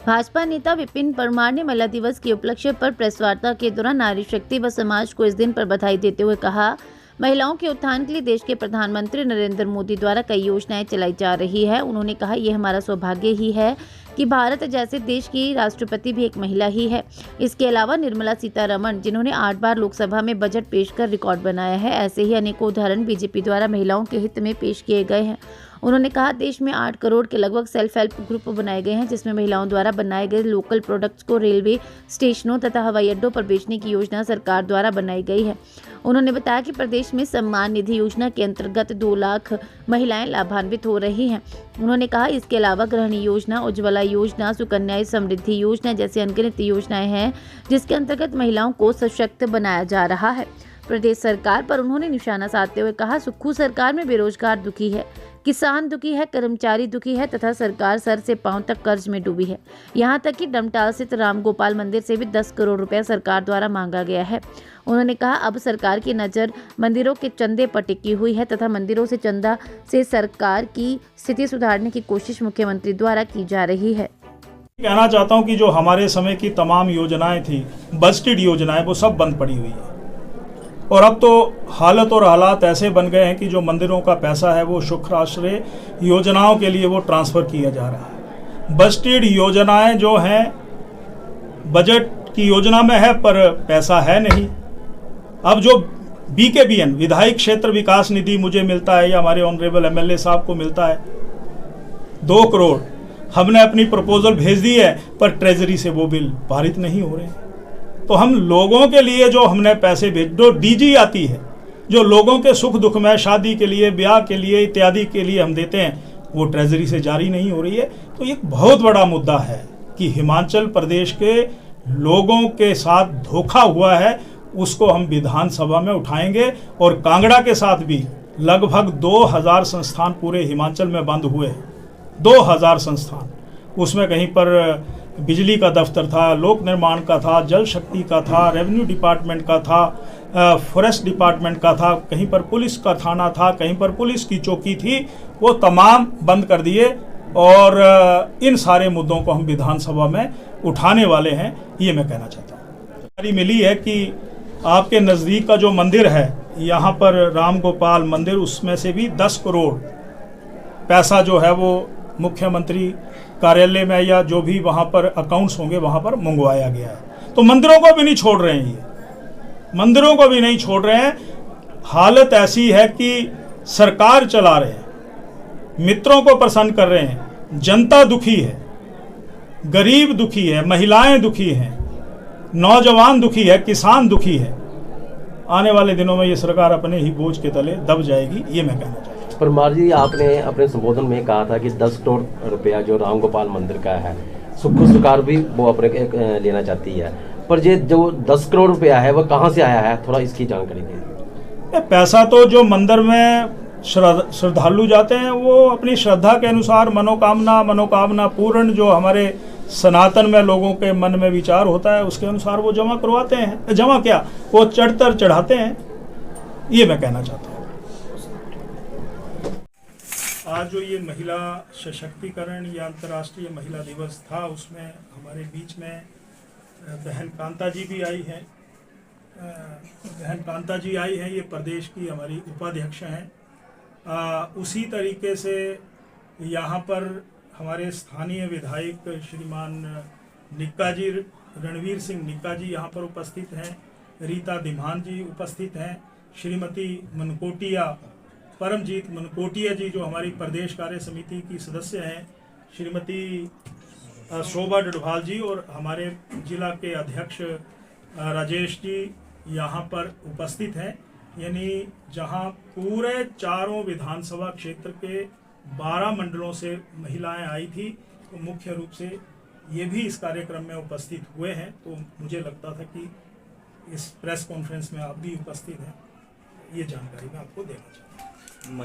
भाजपा नेता विपिन परमार ने महिला दिवस के उपलक्ष्य पर प्रेस वार्ता के दौरान नारी शक्ति व समाज को इस दिन पर बधाई देते हुए कहा, महिलाओं के उत्थान के लिए देश के प्रधानमंत्री नरेंद्र मोदी द्वारा कई योजनाएं चलाई जा रही है। उन्होंने कहा, ये हमारा सौभाग्य ही है कि भारत जैसे देश की राष्ट्रपति भी एक महिला ही है। इसके अलावा निर्मला सीतारमण, जिन्होंने 8 बार लोकसभा में बजट पेश कर रिकॉर्ड बनाया है, ऐसे ही अनेकों उदाहरण बीजेपी द्वारा महिलाओं के हित में पेश किए गए हैं। उन्होंने कहा, देश में 8 करोड़ के लगभग सेल्फ हेल्प ग्रुप बनाए गए हैं, जिसमें महिलाओं द्वारा बनाए गए लोकल प्रोडक्ट्स को रेलवे स्टेशनों तथा हवाई अड्डों पर बेचने की योजना सरकार द्वारा बनाई गई है। उन्होंने बताया कि प्रदेश में सम्मान निधि योजना के अंतर्गत 2 लाख महिलाएं लाभान्वित हो रही हैं। उन्होंने कहा, इसके अलावा गृहिणी योजना, उज्ज्वला योजना, सुकन्या समृद्धि योजना जैसी अनगिनत योजनाएं हैं, जिसके अंतर्गत महिलाओं को सशक्त बनाया जा रहा है। प्रदेश सरकार पर उन्होंने निशाना साधते हुए कहा, सुक्खू सरकार में बेरोजगार दुखी है, किसान दुखी है, कर्मचारी दुखी है तथा सरकार सर से पांव तक कर्ज में डूबी है। यहाँ तक कि डमटाल स्थित राम गोपाल मंदिर से भी 10 करोड़ रुपया सरकार द्वारा मांगा गया है। उन्होंने कहा, अब सरकार की नज़र मंदिरों के चंदे पर टिकी हुई है तथा मंदिरों से चंदा से सरकार की स्थिति सुधारने की कोशिश मुख्यमंत्री द्वारा की जा रही है। कहना चाहता हूँ कि जो हमारे समय की तमाम योजनाएं थी, बजटेड योजनाएं, वो सब बंद पड़ी हुई है और अब तो हालत और हालात ऐसे बन गए हैं कि जो मंदिरों का पैसा है वो शुक्र आश्रय योजनाओं के लिए वो ट्रांसफ़र किया जा रहा है। बजटेड योजनाएं जो हैं बजट की योजना में है पर पैसा है नहीं। अब जो BKBN विधायक क्षेत्र विकास निधि मुझे मिलता है या हमारे ऑनरेबल MLA साहब को मिलता है 2 करोड़, हमने अपनी प्रपोजल भेज दी है पर ट्रेजरी से वो बिल पारित नहीं हो रहे। तो हम लोगों के लिए जो हमने पैसे भेज, जो DG आती है, जो लोगों के सुख दुख में, शादी के लिए, ब्याह के लिए इत्यादि के लिए हम देते हैं, वो ट्रेजरी से जारी नहीं हो रही है। तो एक बहुत बड़ा मुद्दा है कि हिमाचल प्रदेश के लोगों के साथ धोखा हुआ है, उसको हम विधानसभा में उठाएंगे। और कांगड़ा के साथ भी लगभग 2000 संस्थान पूरे हिमाचल में बंद हुए हैं, 2000 संस्थान। उसमें कहीं पर बिजली का दफ्तर था, लोक निर्माण का था, जल शक्ति का था, रेवेन्यू डिपार्टमेंट का था, फॉरेस्ट डिपार्टमेंट का था, कहीं पर पुलिस का थाना था, कहीं पर पुलिस की चौकी थी, वो तमाम बंद कर दिए। और इन सारे मुद्दों को हम विधानसभा में उठाने वाले हैं, ये मैं कहना चाहता हूँ। जानकारी मिली है कि आपके नज़दीक का जो मंदिर है, यहाँ पर राम गोपाल मंदिर, उसमें से भी 10 करोड़ पैसा जो है वो मुख्यमंत्री कार्यालय में या जो भी वहाँ पर अकाउंट्स होंगे वहाँ पर मंगवाया गया है। तो मंदिरों को भी नहीं छोड़ रहे हैं, ये मंदिरों को भी नहीं छोड़ रहे हैं। हालत ऐसी है कि सरकार चला रहे हैं, मित्रों को प्रसन्न कर रहे हैं, जनता दुखी है, गरीब दुखी है, महिलाएं दुखी हैं, नौजवान दुखी है, किसान दुखी है। आने वाले दिनों में ये सरकार अपने ही बोझ के तले दब जाएगी, ये मैं कहना चाहता हूँ। परमार जी, आपने अपने संबोधन में कहा था कि 10 करोड़ रुपया जो राम गोपाल मंदिर का है, सुक्खू सरकार भी वो अपने लेना चाहती है, पर ये जो 10 करोड़ रुपया है वो कहाँ से आया है, थोड़ा इसकी जानकारी दीजिए। पैसा तो जो मंदिर में श्रद्धालु जाते हैं वो अपनी श्रद्धा के अनुसार मनोकामना पूर्ण जो हमारे सनातन में लोगों के मन में विचार होता है उसके अनुसार वो जमा करवाते हैं। जमा क्या, वो चढ़तर चढ़ाते हैं, ये मैं कहना चाहता हूँ। आज जो ये महिला सशक्तिकरण या अंतर्राष्ट्रीय महिला दिवस था, उसमें हमारे बीच में बहन कांता जी भी आई हैं। बहन कांता जी आई हैं, ये प्रदेश की हमारी उपाध्यक्ष हैं। उसी तरीके से यहाँ पर हमारे स्थानीय विधायक श्रीमान निक्का जी, रणवीर सिंह निक्का जी यहाँ पर उपस्थित हैं, रीता दिमान जी उपस्थित हैं, श्रीमती मनकोटिया, परमजीत मनकोटिया जी जो हमारी प्रदेश कार्य समिति की सदस्य हैं, श्रीमती शोभा डडभाल जी और हमारे जिला के अध्यक्ष राजेश जी यहाँ पर उपस्थित हैं। यानी जहाँ पूरे चारों विधानसभा क्षेत्र के 12 मंडलों से महिलाएं आई थी, तो मुख्य रूप से ये भी इस कार्यक्रम में उपस्थित हुए हैं। तो मुझे लगता था कि इस प्रेस कॉन्फ्रेंस में आप भी उपस्थित हैं, ये जानकारी मैं आपको देना चाहता हूँ।